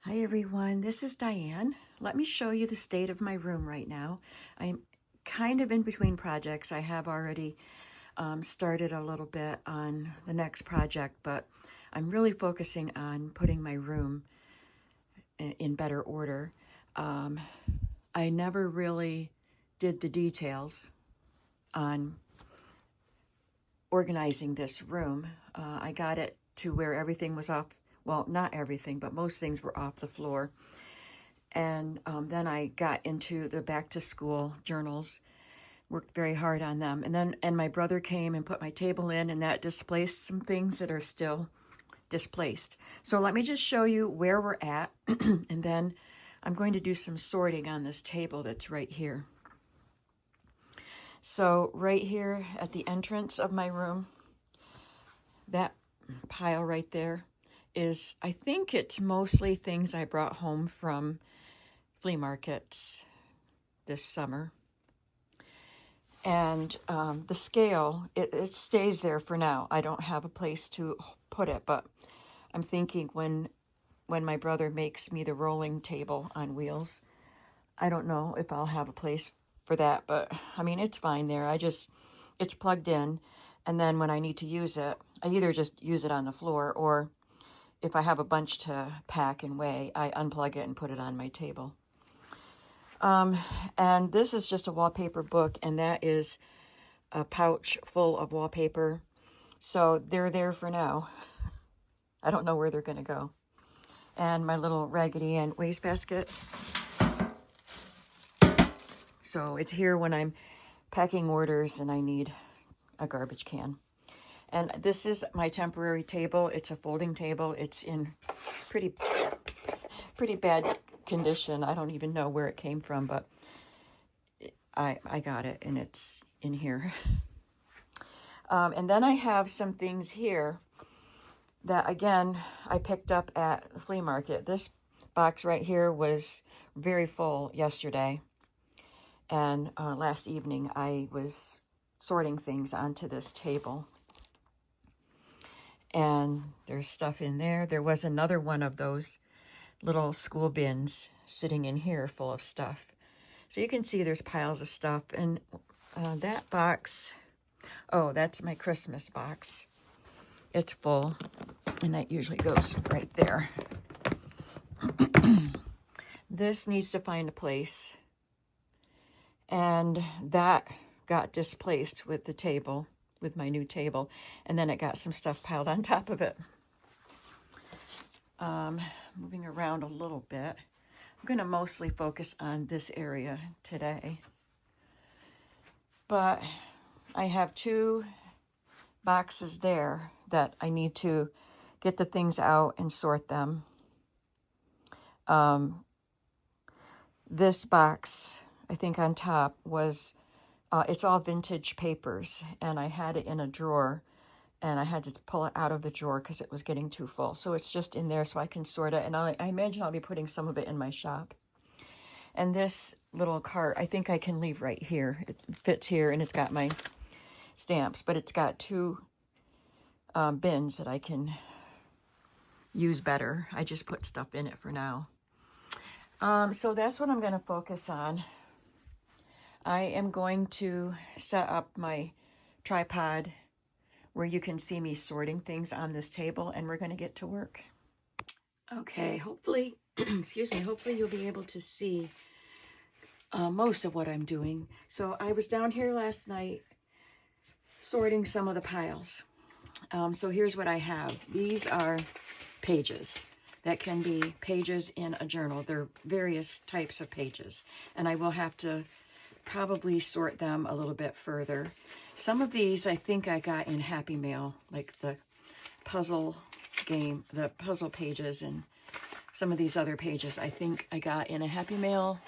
Hi everyone, this is Diane. Let me show you the state of my room right now. I'm kind of in between projects. I have already started a little bit on the next project, but I'm really focusing on putting my room in better order. I never really did the details on organizing this room. I got it to where everything was off, well, not everything, but most things were off the floor. And then I got into the back to school journals, worked very hard on them. And my brother came and put my table in, and that displaced some things that are still displaced. So let me just show you where we're at. And then I'm going to do some sorting on this table that's right here. So right here at the entrance of my room, that pile right there is, I think it's mostly things I brought home from flea markets this summer. And the scale, it stays there for now. I don't have a place to put it, but I'm thinking when my brother makes me the rolling table on wheels, I don't know if I'll have a place for that, but I mean, it's fine there. It's plugged in, and then when I need to use it, I either just use it on the floor, or if I have a bunch to pack and weigh, I unplug it and put it on my table. And this is just a wallpaper book, and that is a pouch full of wallpaper. So they're there for now. I don't know where they're going to go. And my little Raggedy Ann wastebasket. So it's here when I'm packing orders and I need a garbage can. And this is my temporary table. It's a folding table. It's in pretty bad condition. I don't even know where it came from, but I got it, and it's in here. And then I have some things here that, again, I picked up at the flea market. This box right here was very full yesterday. And last evening, I was sorting things onto this table. And there's stuff in there. There was another one of those little school bins sitting in here full of stuff. So you can see there's piles of stuff. And that box, oh, that's my Christmas box. It's full, and that usually goes right there. This needs to find a place. And that got displaced with the table, with my new table. And then it got some stuff piled on top of it. Moving around a little bit. I'm going to mostly focus on this area today. But I have two boxes there that I need to get the things out and sort them. This box, I think on top, was, it's all vintage papers, and I had it in a drawer, and I had to pull it out of the drawer because it was getting too full. So it's just in there so I can sort it, and I imagine I'll be putting some of it in my shop. And this little cart, I think I can leave right here. It fits here, and it's got my stamps, but it's got two bins that I can use better. I just put stuff in it for now. So that's what I'm going to focus on. I am going to set up my tripod where you can see me sorting things on this table, and we're going to get to work. Okay, hopefully, excuse me, hopefully you'll be able to see most of what I'm doing. So I was down here last night sorting some of the piles. So here's what I have. These are pages. That can be pages in a journal. They're various types of pages, and I will have to probably sort them a little bit further. Some of these I think I got in Happy Mail, like the puzzle game, the puzzle pages, and some of these other pages I think I got in a Happy Mail.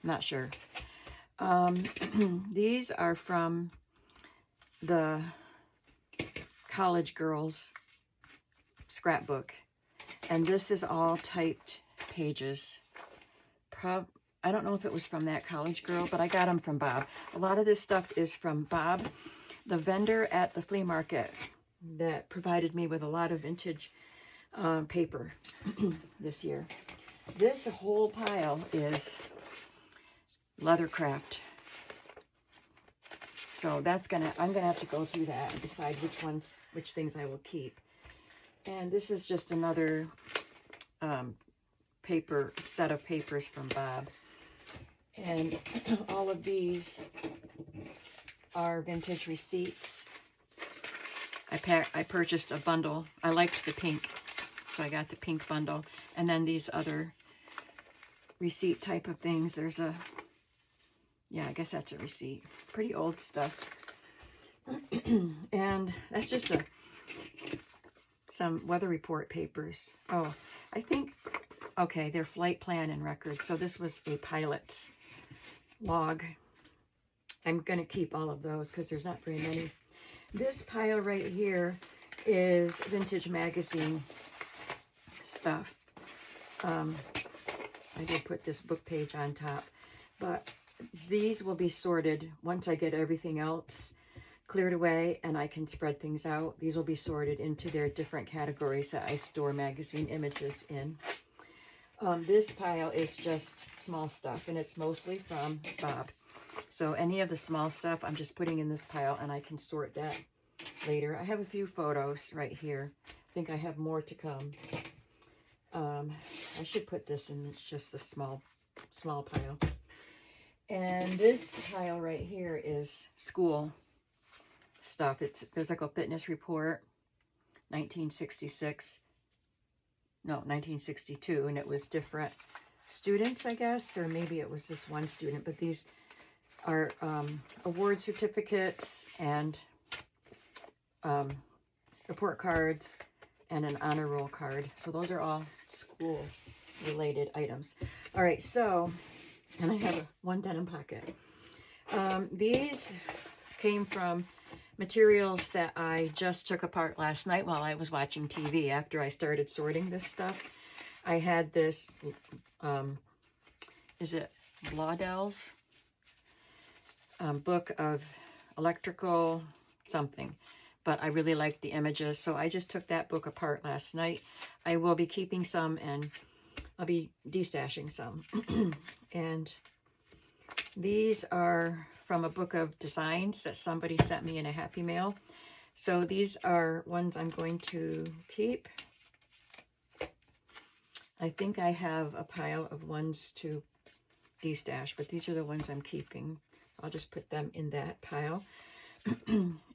Not sure. These are from the college girls scrapbook. And this is all typed pages. I don't know if it was from that college girl, but I got them from Bob. A lot of this stuff is from Bob, the vendor at the flea market that provided me with a lot of vintage paper this year. This whole pile is leathercraft. So I'm gonna have to go through that and decide which things I will keep. And this is just another set of papers from Bob. And all of these are vintage receipts. I purchased a bundle. I liked the pink, so I got the pink bundle. And then these other receipt type of things. There's yeah, I guess that's a receipt. Pretty old stuff. And that's just some weather report papers. Oh, I think, okay, they're flight plan and records. So this was a pilot's log. I'm going to keep all of those because there's not very many. This pile right here is vintage magazine stuff. I did put this book page on top, but these will be sorted once I get everything else cleared away and I can spread things out. These will be sorted into their different categories that I store magazine images in. This pile is just small stuff, and it's mostly from Bob. So any of the small stuff I'm just putting in this pile, and I can sort that later. I have a few photos right here. I think I have more to come. I should put this in just the small pile. And this pile right here is school stuff. It's physical fitness report, 1966. No, 1962, and it was different students, I guess, or maybe it was this one student, but these are award certificates and report cards and an honor roll card. So those are all school related items. All right, so, and I have one denim pocket. These came from materials that I just took apart last night while I was watching TV after I started sorting this stuff. I had this, is it Laudell's book of electrical something, but I really liked the images, so I just took that book apart last night. I will be keeping some and I'll be destashing some. And these are from a book of designs that somebody sent me in a Happy Mail. So these are ones I'm going to keep. I think I have a pile of ones to destash, but these are the ones I'm keeping. I'll just put them in that pile.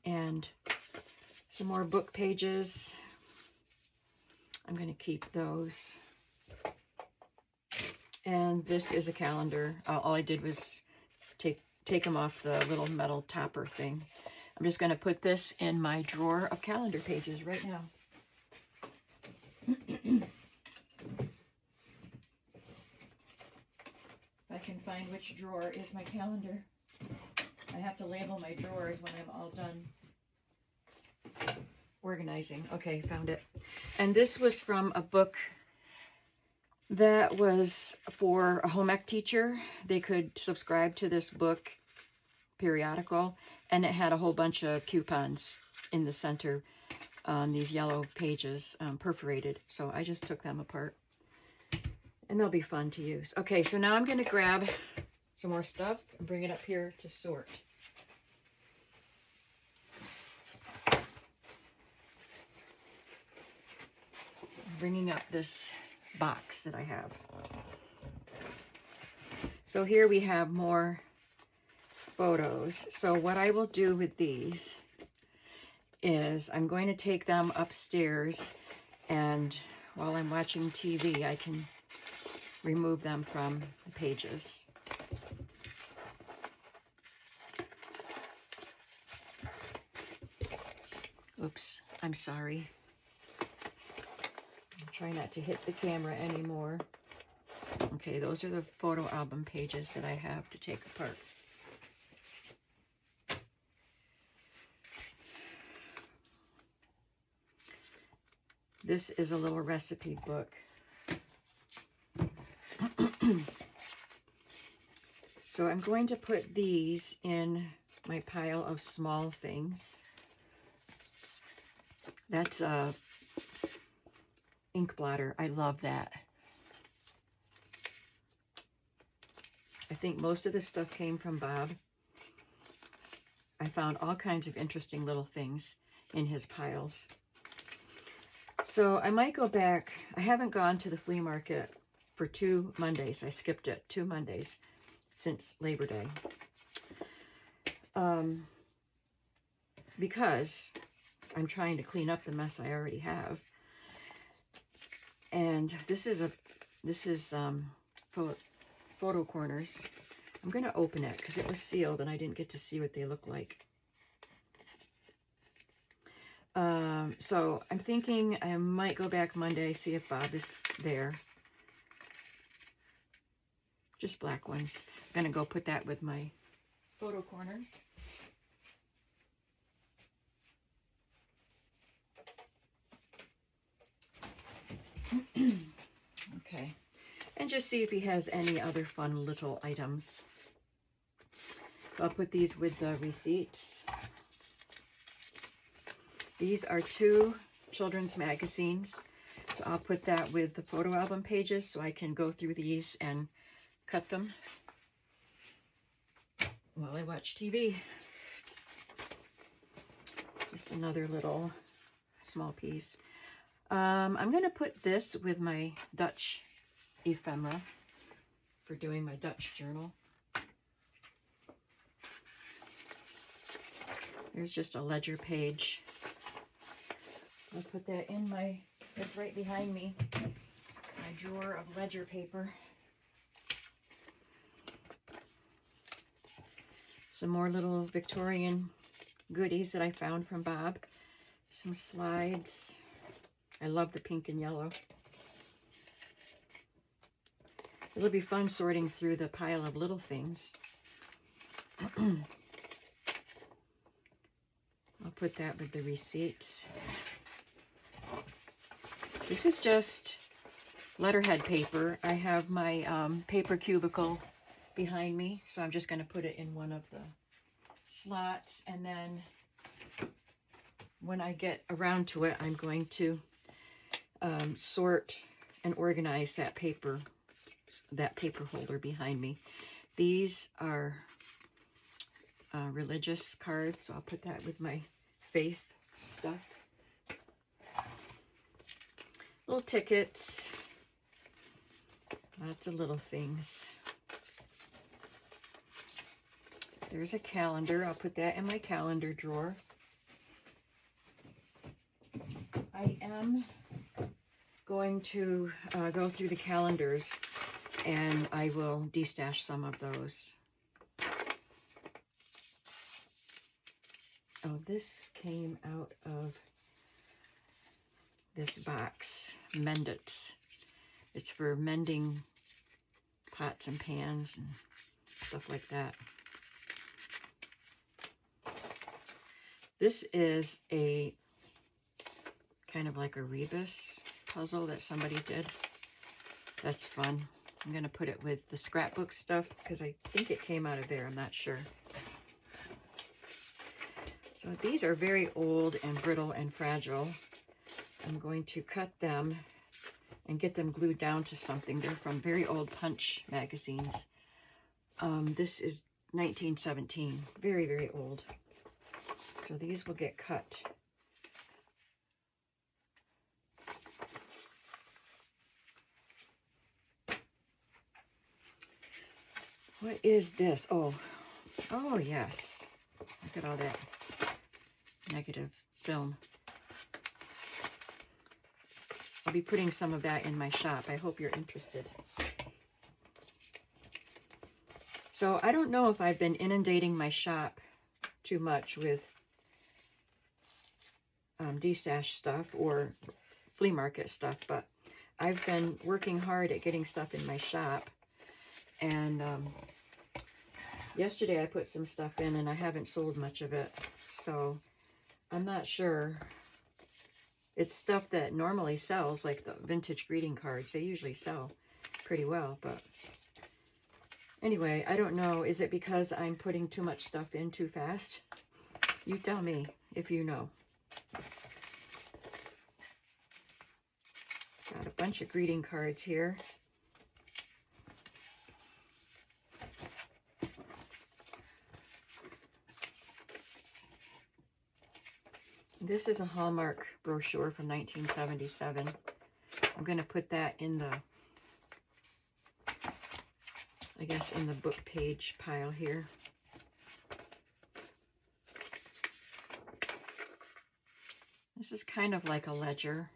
And some more book pages. I'm going to keep those. And this is a calendar. All I did was take them off the little metal topper thing. I'm just going to put this in my drawer of calendar pages right now. If I can find which drawer is my calendar. I have to label my drawers when I'm all done organizing. Okay, found it. And this was from a book that was for a home ec teacher. They could subscribe to this book periodical, and it had a whole bunch of coupons in the center on these yellow pages, perforated. So I just took them apart, and they'll be fun to use. Okay, so now I'm going to grab some more stuff and bring it up here to sort. I'm bringing up this box that I have. So here we have more photos. So what I will do with these is I'm going to take them upstairs, and while I'm watching TV, I can remove them from the pages. Oops, I'm sorry. Try not to hit the camera anymore. Okay, those are the photo album pages that I have to take apart. This is a little recipe book. So I'm going to put these in my pile of small things. That's a ink blotter. I love that. I think most of this stuff came from Bob. I found all kinds of interesting little things in his piles. So I might go back. I haven't gone to the flea market for 2 Mondays. I skipped it 2 Mondays since Labor Day. Because I'm trying to clean up the mess I already have. And this is photo corners. I'm going to open it because it was sealed and I didn't get to see what they look like. So I'm thinking I might go back Monday, see if Bob is there. Just black ones. I'm going to go put that with my photo corners. Okay. And just see if he has any other fun little items. So I'll put these with the receipts. These are 2 children's magazines. So I'll put that with the photo album pages so I can go through these and cut them while I watch TV. Just another little small piece. I'm going to put this with my Dutch ephemera for doing my Dutch journal. There's just a ledger page. I'll put that in it's right behind me, my drawer of ledger paper. Some more little Victorian goodies that I found from Bob. Some slides. I love the pink and yellow. It'll be fun sorting through the pile of little things. I'll put that with the receipts. This is just letterhead paper. I have my paper cubicle behind me, so I'm just going to put it in one of the slots, and then when I get around to it, I'm going to sort and organize that paper holder behind me. These are religious cards, so I'll put that with my faith stuff. Little tickets, lots of little things. There's a calendar. I'll put that in my calendar drawer. I am going to go through the calendars, and I will destash some of those. Oh, this came out of this box, Mend It. It's for mending pots and pans and stuff like that. This is a kind of like a rebus puzzle that somebody did. That's fun. I'm going to put it with the scrapbook stuff because I think it came out of there. I'm not sure. So these are very old and brittle and fragile. I'm going to cut them and get them glued down to something. They're from very old Punch magazines. This is 1917. Very, very old. So these will get cut. What is this? Oh yes. Look at all that negative film. I'll be putting some of that in my shop. I hope you're interested. So I don't know if I've been inundating my shop too much with destash stuff or flea market stuff, but I've been working hard at getting stuff in my shop. And yesterday I put some stuff in and I haven't sold much of it. So I'm not sure. It's stuff that normally sells, like the vintage greeting cards. They usually sell pretty well, but anyway, I don't know. Is it because I'm putting too much stuff in too fast? You tell me if you know. Got a bunch of greeting cards here. This is a Hallmark brochure from 1977. I'm going to put that in the, I guess, in the book page pile here. This is kind of like a ledger.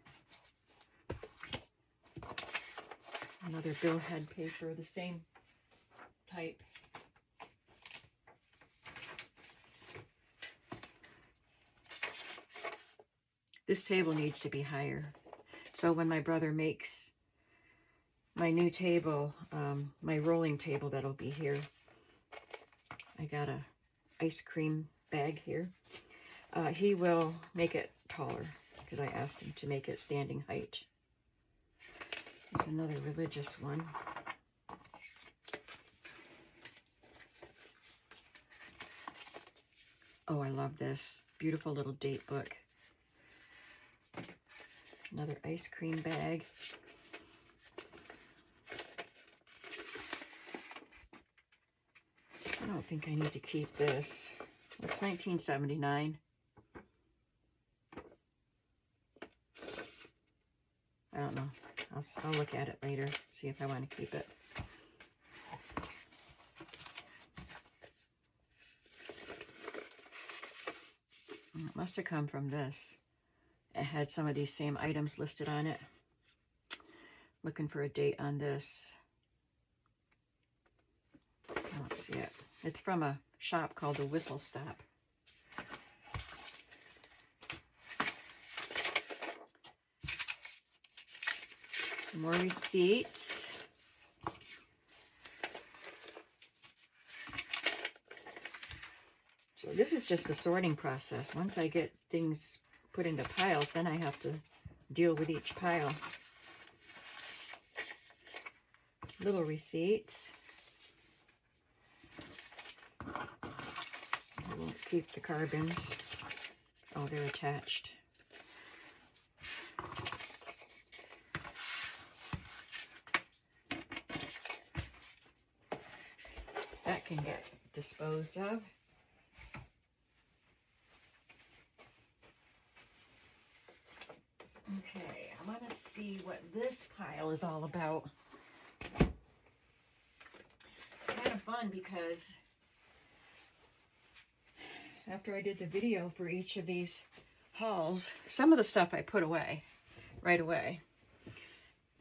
Another billhead paper, the same type. This table needs to be higher. So when my brother makes my new table, my rolling table that'll be here, I got a ice cream bag here. He will make it taller because I asked him to make it standing height. There's another religious one. Oh, I love this. Beautiful little date book. Another ice cream bag. I don't think I need to keep this. It's 1979. I don't know. I'll look at it later, see if I want to keep it. It must have come from this. It had some of these same items listed on it. Looking for a date on this. I don't see it. It's from a shop called the Whistle Stop. Some more receipts. So this is just the sorting process. Once I get things put into piles, then I have to deal with each pile. Little receipts. I won't keep the carbons. Oh, they're attached. That can get disposed of. Okay, I want to see what this pile is all about. It's kind of fun because after I did the video for each of these hauls, some of the stuff I put away right away,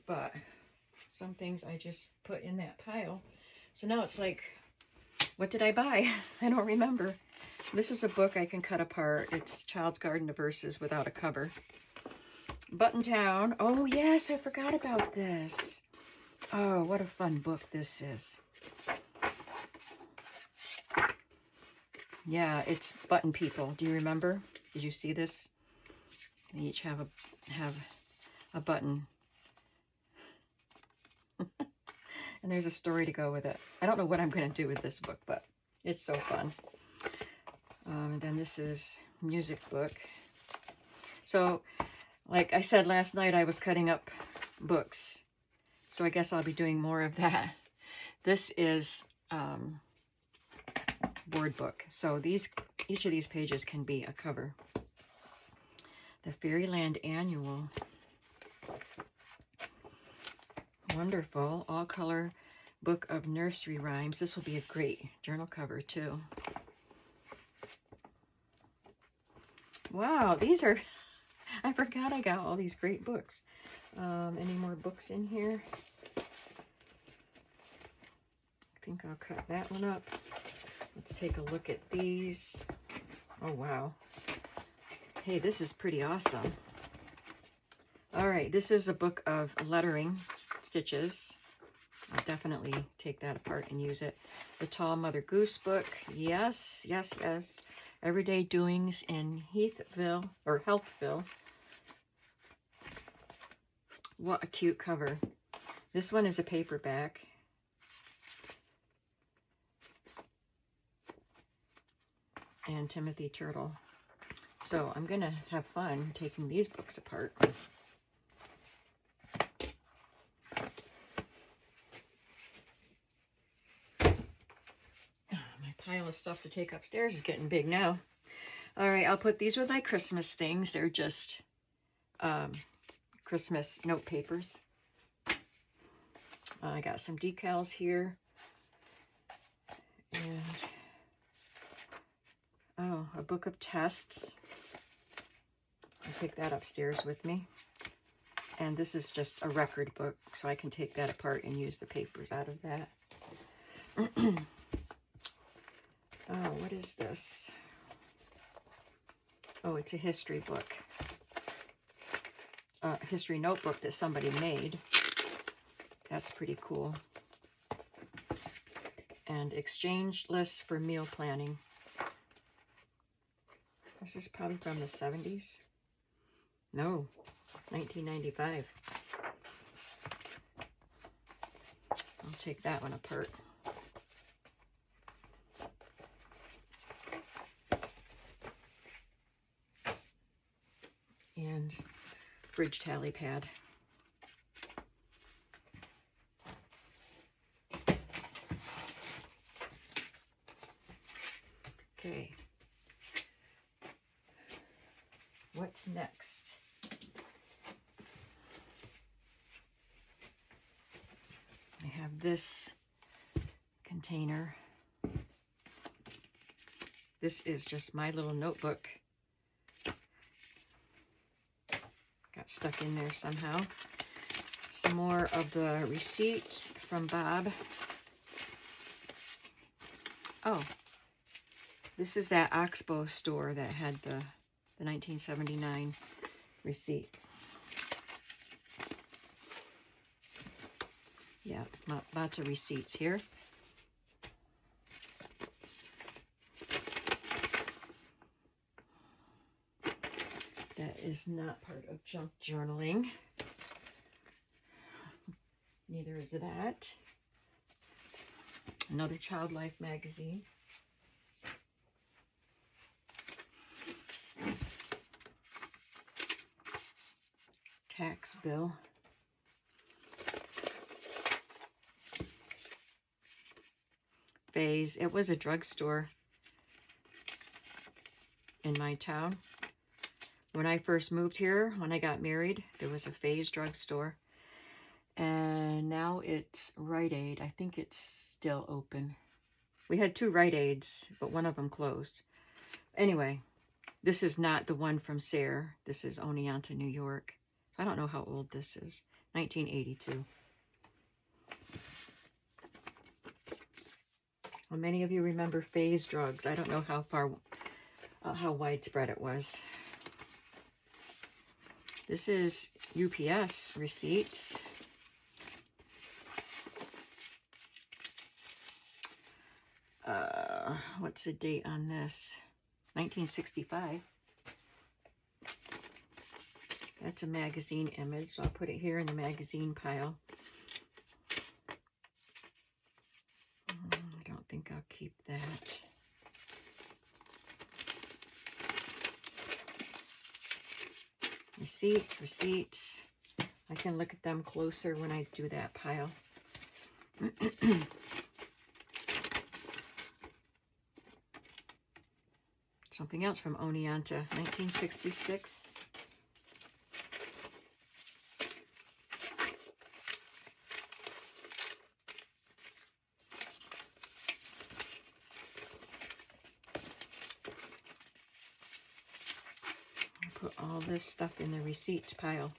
but some things I just put in that pile. So now it's like, what did I buy? I don't remember. This is a book I can cut apart. It's Child's Garden of Verses without a cover. Buttontown. Oh yes, I forgot about this. Oh, what a fun book this is. Yeah, it's Button People. Do you remember? Did you see this? They each have a button. And there's a story to go with it. I don't know what I'm going to do with this book, but it's so fun. And then this is music book. So, like I said last night, I was cutting up books. So I guess I'll be doing more of that. This is board book. So each of these pages can be a cover. The Fairyland Annual. Wonderful. All color book of nursery rhymes. This will be a great journal cover too. Wow, these are, I forgot I got all these great books. Any more books in here? I think I'll cut that one up. Let's take a look at these. Oh, wow. Hey, this is pretty awesome. All right, this is a book of lettering stitches. I'll definitely take that apart and use it. The Tall Mother Goose book. Yes, yes, yes. Everyday Doings in Heathville, or Healthville. What a cute cover. This one is a paperback. And Timothy Turtle. So I'm going to have fun taking these books apart. My pile of stuff to take upstairs is getting big now. All right, I'll put these with my Christmas things. They're just Christmas note papers. I got some decals here. And, oh, a book of tests. I'll take that upstairs with me. And this is just a record book, so I can take that apart and use the papers out of that. Oh, what is this? Oh, it's a history book. History notebook that somebody made. That's pretty cool. And exchange lists for meal planning. This is probably from the 70s. No, 1995. I'll take that one apart. And fridge tally pad. Okay. What's next? I have this container. This is just my little notebook. Got stuck in there somehow. Some more of the receipts from Bob. Oh, this is that Oxbow store that had the 1979 receipt. Yeah, lots of receipts here. That is not part of junk journaling. Neither is that. Another Child Life magazine. Tax bill. Phase. It was a drugstore in my town. When I first moved here, when I got married, there was a Phase drugstore. And now it's Rite Aid. I think it's still open. We had 2 Rite Aids, but one of them closed. Anyway, this is not the one from Sayre. This is Oneonta, New York. I don't know how old this is. 1982. Well, many of you remember Phase drugs. I don't know how widespread it was. This is UPS receipts. What's the date on this? 1965. That's a magazine image. I'll put it here in the magazine pile. I don't think I'll keep that. Receipts. I can look at them closer when I do that pile. Something else from Oneonta, 1966. I'll put all this stuff in the receipts pile.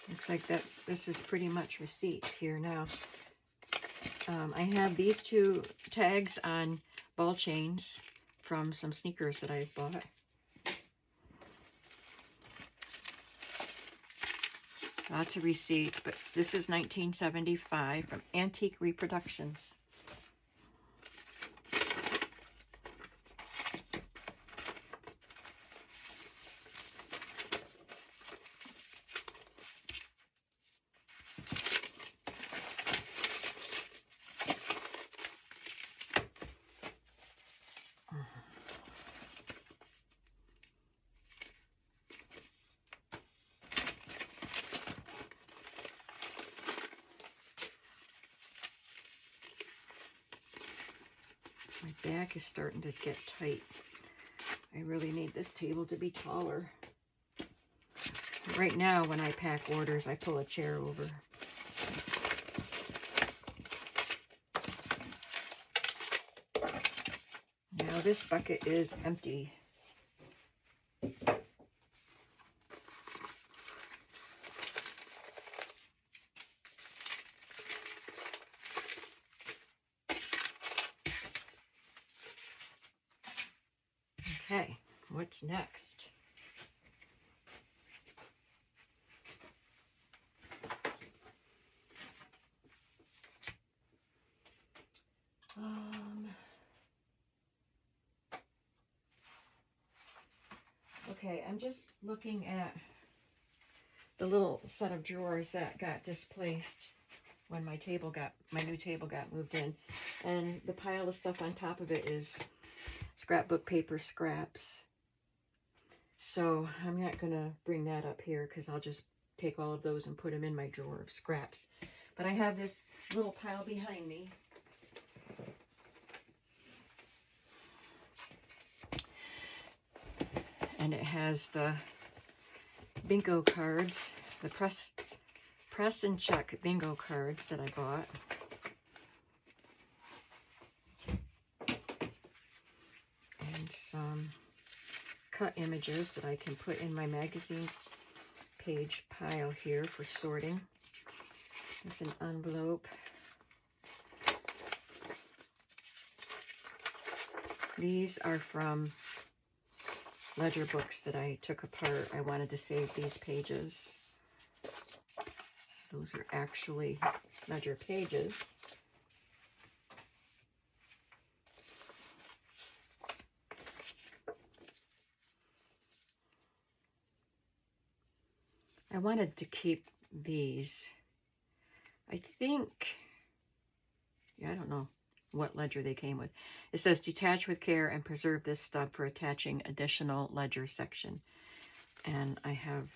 Looks like that this is pretty much receipts here now. I have these 2 tags on ball chains from some sneakers that I bought. Lots of receipts, but this is 1975 from Antique Reproductions. back is starting to get tight. I really need this table to be taller. Right now, when I pack orders, I pull a chair over. Now this bucket is empty. Okay, what's next? Okay, I'm just looking at the little set of drawers that got displaced when my new table got moved in. And the pile of stuff on top of it is scrapbook paper scraps. So I'm not gonna bring that up here because I'll just take all of those and put them in my drawer of scraps. But I have this little pile behind me. And it has the bingo cards, the press and check bingo cards that I bought. And some cut images that I can put in my magazine page pile here for sorting. There's an envelope. These are from ledger books that I took apart. I wanted to save these pages. Those are actually ledger pages. I wanted to keep these. I think, yeah, I don't know what ledger they came with. It says detach with care and preserve this stub for attaching additional ledger section. And I have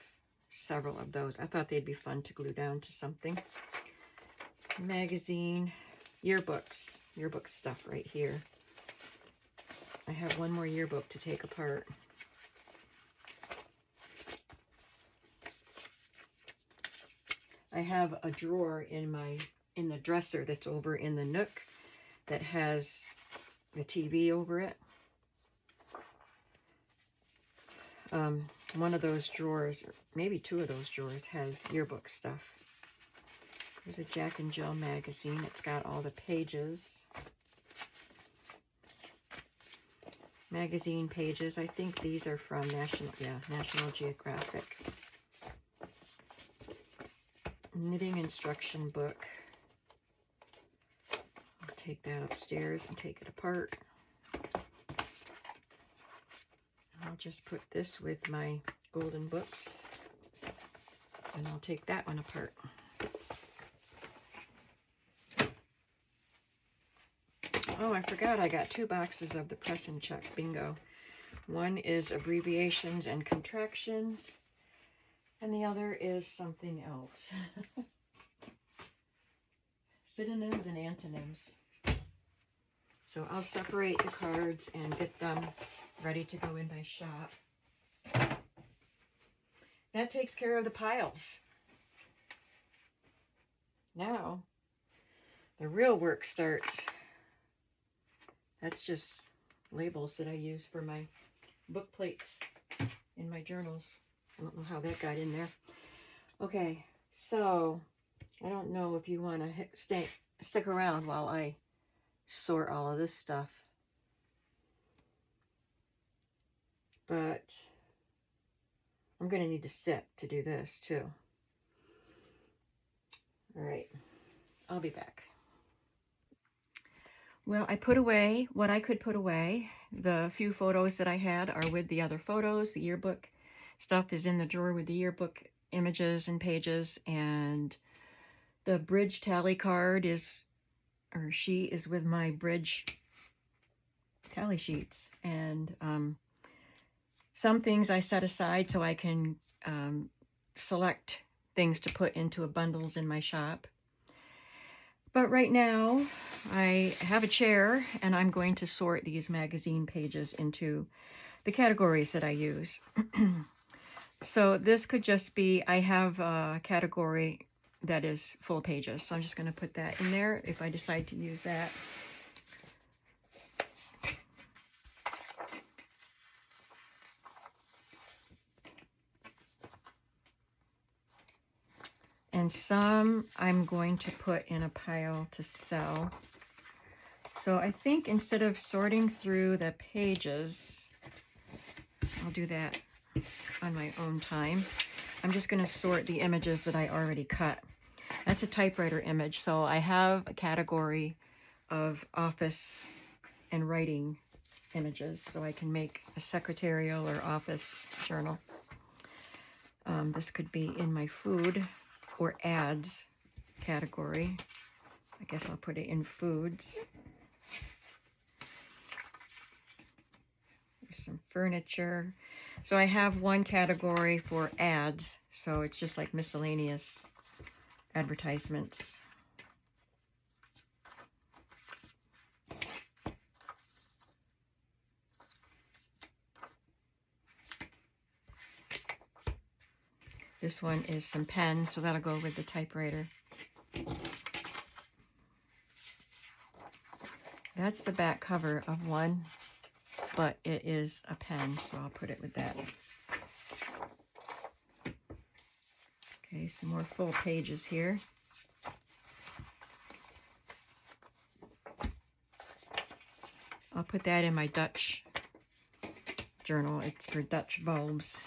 several of those. I thought they'd be fun to glue down to something. Magazine, yearbook stuff right here. I have one more yearbook to take apart. I have a drawer in the dresser that's over in the nook that has the TV over it. One of those drawers, or maybe two of those drawers, has yearbook stuff. There's a Jack and Jill magazine. It's got all the pages. Magazine pages. I think these are from National Geographic. Knitting instruction book. I'll take that upstairs and take it apart. I'll just put this with my golden books, and I'll take that one apart. Oh, I forgot I got 2 boxes of the press and check bingo. One is abbreviations and contractions, and the other is something else. Synonyms and antonyms. So I'll separate the cards and get them ready to go in my shop. That takes care of the piles. Now, the real work starts. That's just labels that I use for my book plates in my journals. I don't know how that got in there. Okay, so I don't know if you want to stick around while I sort all of this stuff. But I'm going to need to sit to do this too. All right, I'll be back. Well, I put away what I could put away. The few photos that I had are with the other photos. The yearbook stuff is in the drawer with the yearbook images and pages, and the bridge tally card she is with my bridge tally sheets. And some things I set aside so I can select things to put into bundles in my shop. But right now, I have a chair, and I'm going to sort these magazine pages into the categories that I use. So this could just be, I have a category that is full pages, so I'm just going to put that in there if I decide to use that. And some I'm going to put in a pile to sell. So I think instead of sorting through the pages, I'll do that on my own time. I'm just going to sort the images that I already cut. That's a typewriter image, so I have a category of office and writing images, so I can make a secretarial or office journal. This could be in my food or ads category. I guess I'll put it in foods. There's some furniture. So I have one category for ads, so it's just like miscellaneous advertisements. This one is some pens, so that'll go with the typewriter. That's the back cover of one, but it is a pen, so I'll put it with that. Okay, some more full pages here. I'll put that in my Dutch journal. It's for Dutch bulbs.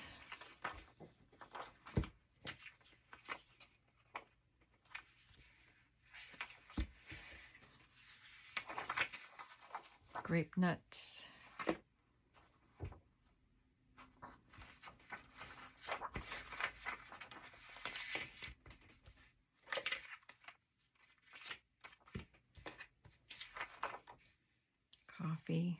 Grape nuts. Coffee.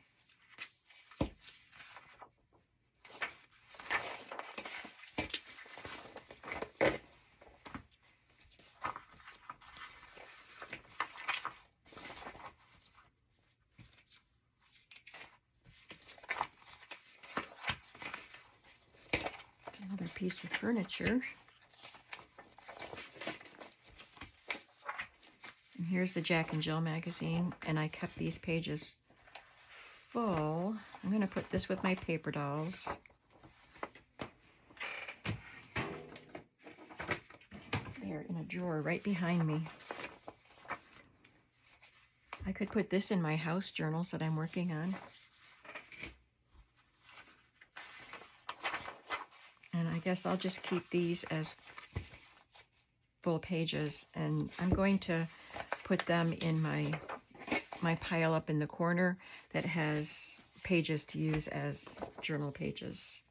Another piece of furniture. And here's the Jack and Jill magazine, and I kept these pages full. I'm going to put this with my paper dolls. They're in a drawer right behind me. I could put this in my house journals that I'm working on. And I guess I'll just keep these as full pages, and I'm going to put them in my pile up in the corner that has pages to use as journal pages.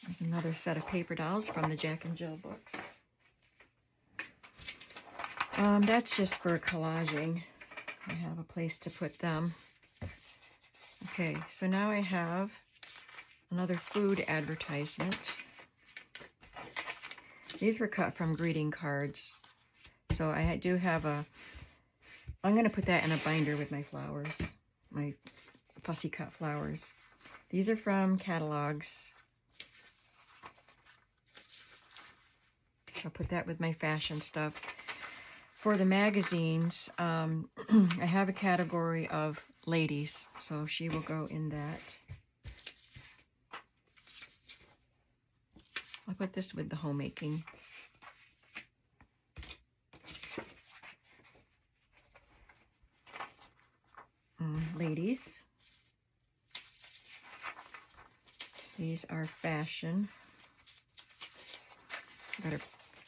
There's another set of paper dolls from the Jack and Jill books. That's just for collaging. I have a place to put them. Okay, so now I have another food advertisement. These were cut from greeting cards. So I do have I'm going to put that in a binder with my flowers, my fussy cut flowers. These are from catalogs. I'll put that with my fashion stuff. For the magazines, I have a category of ladies, so she will go in that. I'll put this with the homemaking. Ladies. These are fashion. Better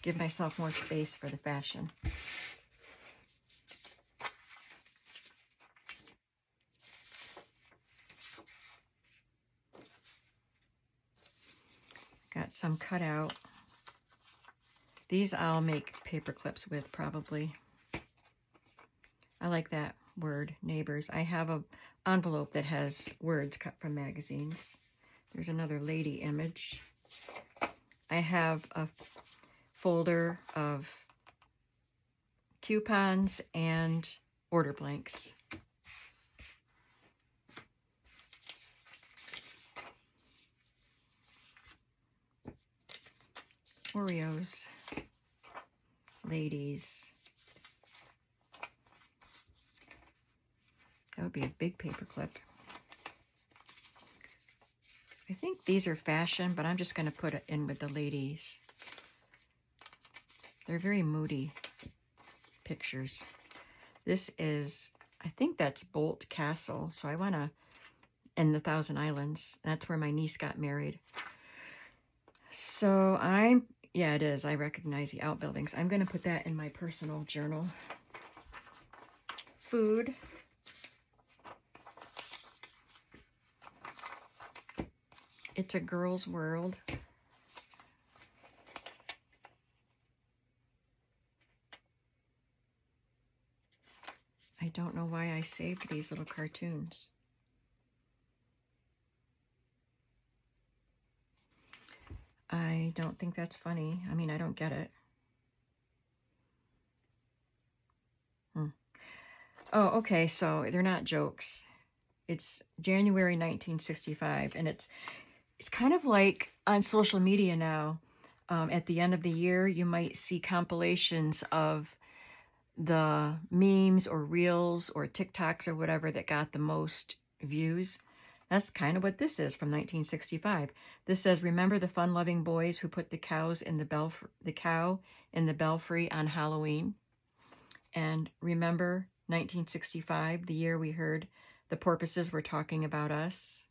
give myself more space for the fashion. Got some cut out. These I'll make paper clips with probably. I like that word, neighbors. I have an envelope that has words cut from magazines. There's another lady image. I have a folder of coupons and order blanks. Oreos, ladies. That would be a big paper clip. I think these are fashion, but I'm just going to put it in with the ladies. They're very moody pictures. This is, I think that's Bolt Castle. So I want to, in the Thousand Islands. That's where my niece got married. So yeah, it is. I recognize the outbuildings. I'm going to put that in my personal journal. Food. It's a Girl's World. I don't know why I saved these little cartoons. I don't think that's funny. I mean, I don't get it. Oh, okay, so they're not jokes. It's January 1965, and it's kind of like on social media now. At the end of the year, you might see compilations of the memes or reels or TikToks or whatever that got the most views. That's kind of what this is from 1965. This says, remember the fun-loving boys who put the cow in the belfry on Halloween? And remember 1965, the year we heard the porpoises were talking about us?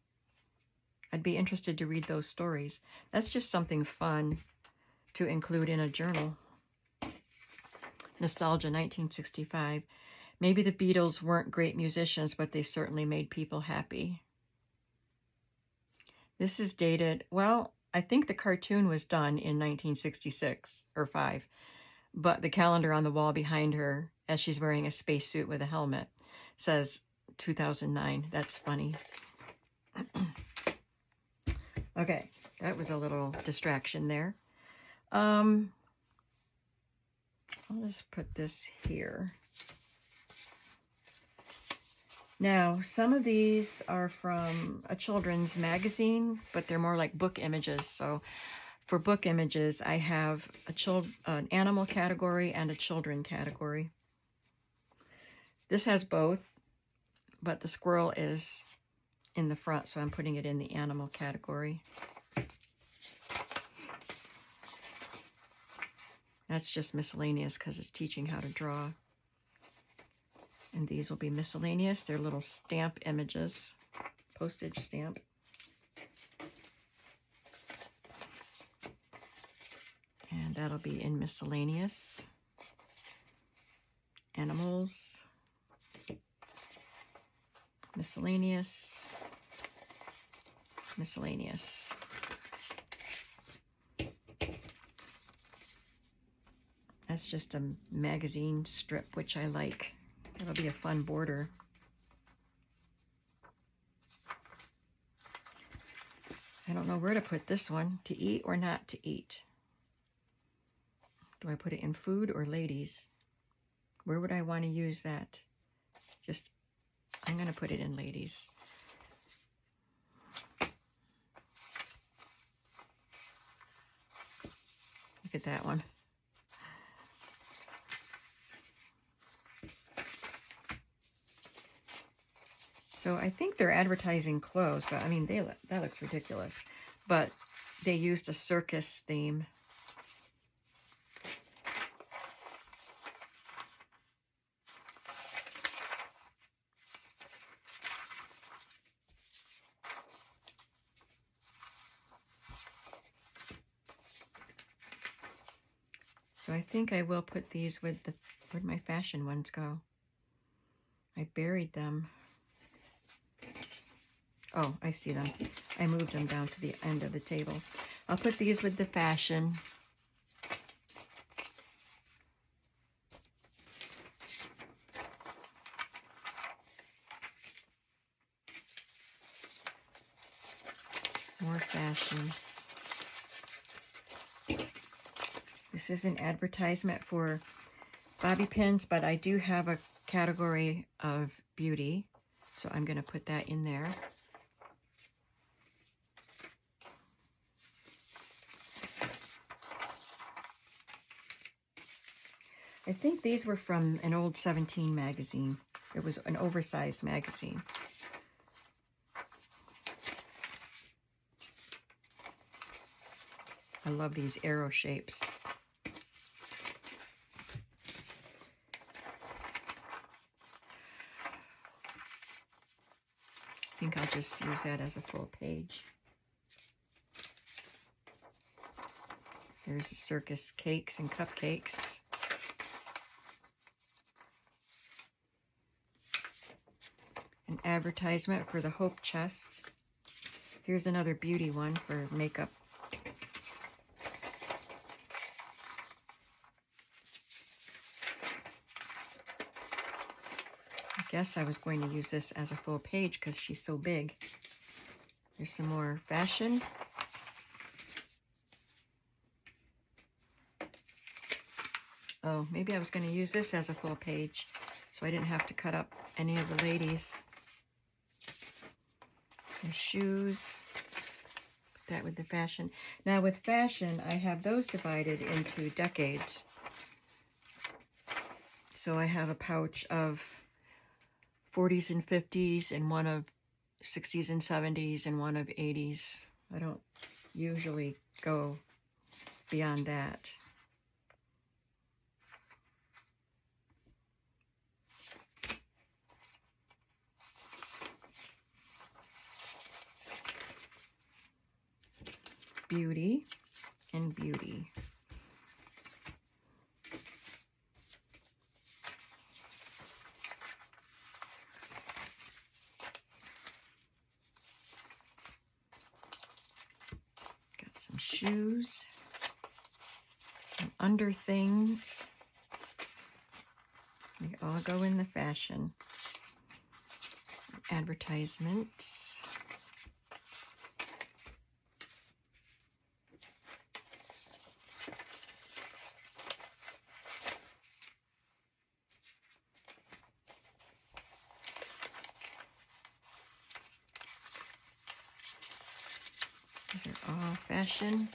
I'd be interested to read those stories. That's just something fun to include in a journal. Nostalgia 1965. Maybe the Beatles weren't great musicians, but they certainly made people happy. This is dated, well, I think the cartoon was done in 1966 or 5, but the calendar on the wall behind her, as she's wearing a spacesuit with a helmet, says 2009. That's funny. Okay, that was a little distraction there. I'll just put this here. Now, some of these are from a children's magazine, but they're more like book images. So for book images, I have an animal category and a children category. This has both, but the squirrel is in the front, so I'm putting it in the animal category. That's just miscellaneous because it's teaching how to draw. And these will be miscellaneous. They're little stamp images, postage stamp. And that'll be in miscellaneous. Animals. Miscellaneous. Miscellaneous. That's just a magazine strip, which I like. That'll be a fun border. I don't know where to put this one. To eat or not to eat? Do I put it in food or ladies? Where would I want to use that? I'm going to put it in ladies. Look at that one. So I think they're advertising clothes, but I mean, that looks ridiculous. But they used a circus theme. So I think I will put these with where'd my fashion ones go? I buried them. Oh, I see them. I moved them down to the end of the table. I'll put these with the fashion. More fashion. This This is an advertisement for bobby pins, but I do have a category of beauty, so I'm going to put that in there. I think these were from an old 17 magazine. It was an oversized magazine. I love these arrow shapes. I think I'll just use that as a full page. There's the circus cakes and cupcakes. An advertisement for the Hope Chest. Here's another beauty one for makeup. I guess I was going to use this as a full page because she's so big. There's some more fashion. Oh, maybe I was going to use this as a full page so I didn't have to cut up any of the ladies. Some shoes. Put that with the fashion. Now with fashion, I have those divided into decades. So I have a pouch of 40s and 50s and one of 60s and 70s and one of 80s. I don't usually go beyond that. Beauty and beauty. Got some shoes, some under things. They all go in the fashion. Advertisements. These are all fashion.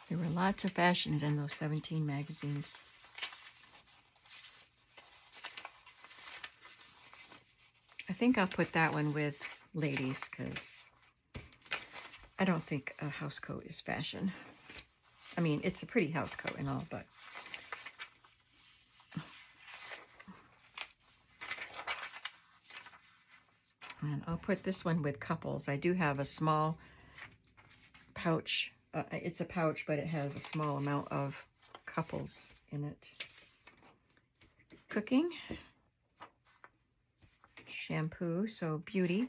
There were lots of fashions in those 17 magazines. I think I'll put that one with ladies because I don't think a house coat is fashion. I mean, it's a pretty house coat and all, but and I'll put this one with couples. I do have a small pouch. It's a pouch, but it has a small amount of couples in it. Cooking. Shampoo, so beauty.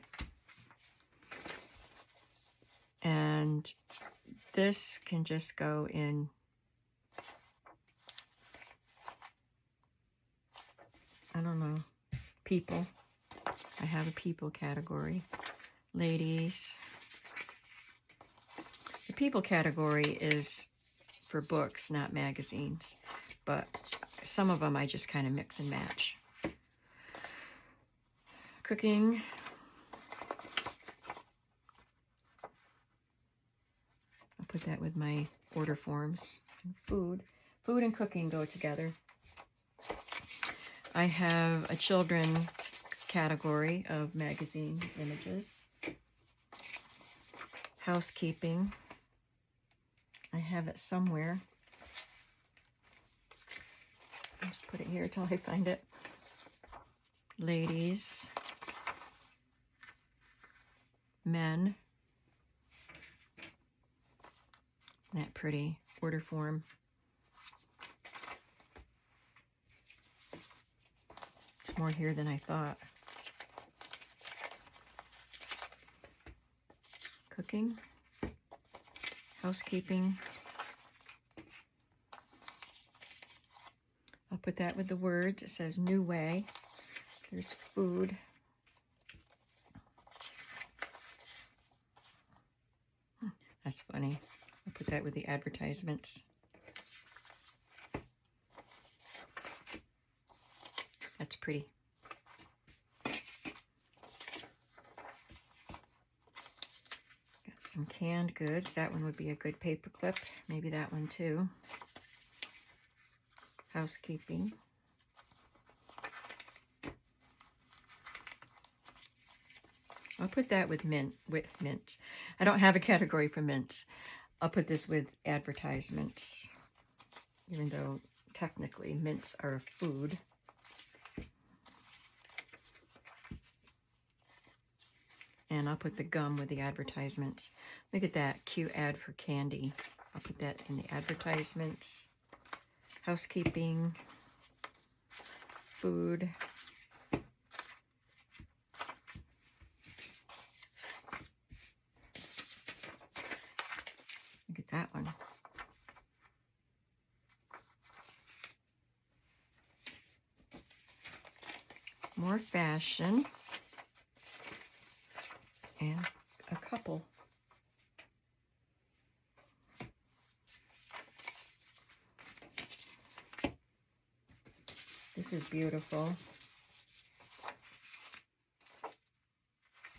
And this can just go in I don't know, people. I have a people category. Ladies. The people category is for books, not magazines, but some of them I just kind of mix and match. Cooking. I'll put that with my order forms. Food. Food and cooking go together. I have a children category of magazine images. Housekeeping. I have it somewhere. I'll just put it here till I find it. Ladies. Men. Isn't that pretty? Order form. There's more here than I thought. Cooking. housekeeping. I'll put that with the words. It says new way. There's food. That's funny. I'll put that with the advertisements. That's pretty. Got some canned goods. That one would be a good paper clip. Maybe that one too. Housekeeping. I'll put that with mint. I don't have a category for mints. I'll put this with advertisements, even though technically mints are a food. And I'll put the gum with the advertisements. Look at that cute ad for candy. I'll put that in the advertisements. Housekeeping, food. Look at that one. More fashion. And a couple. This is beautiful.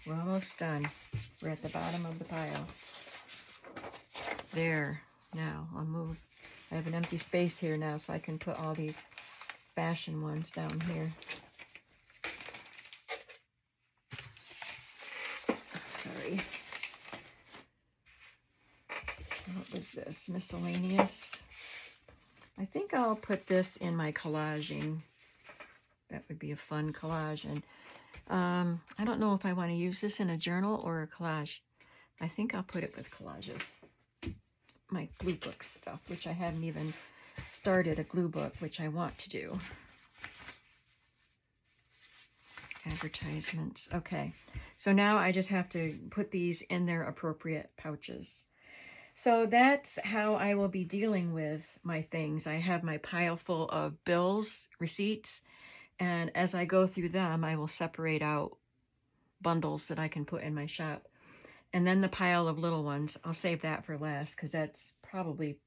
We're almost done. We're at the bottom of the pile. There. Now I'll move. I have an empty space here now, so I can put all these fashion ones down here. Sorry. What was this? Miscellaneous. I think I'll put this in my collaging. That would be a fun collage. And I don't know if I want to use this in a journal or a collage. I think I'll put it with collages. My glue book stuff, which I haven't even started a glue book, which I want to do. Advertisements. Okay. So now I just have to put these in their appropriate pouches. So that's how I will be dealing with my things. I have my pile full of bills, receipts, and as I go through them, I will separate out bundles that I can put in my shop. And then the pile of little ones, I'll save that for last because that's probably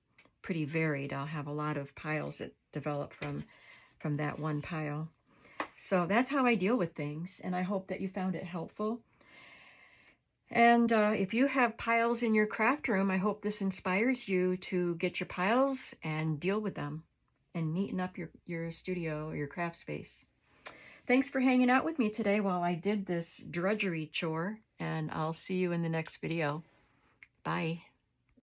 pretty varied. I'll have a lot of piles that develop from that one pile. So that's how I deal with things, and I hope that you found it helpful. And if you have piles in your craft room, I hope this inspires you to get your piles and deal with them and neaten up your studio or your craft space. Thanks for hanging out with me today while I did this drudgery chore, and I'll see you in the next video. Bye.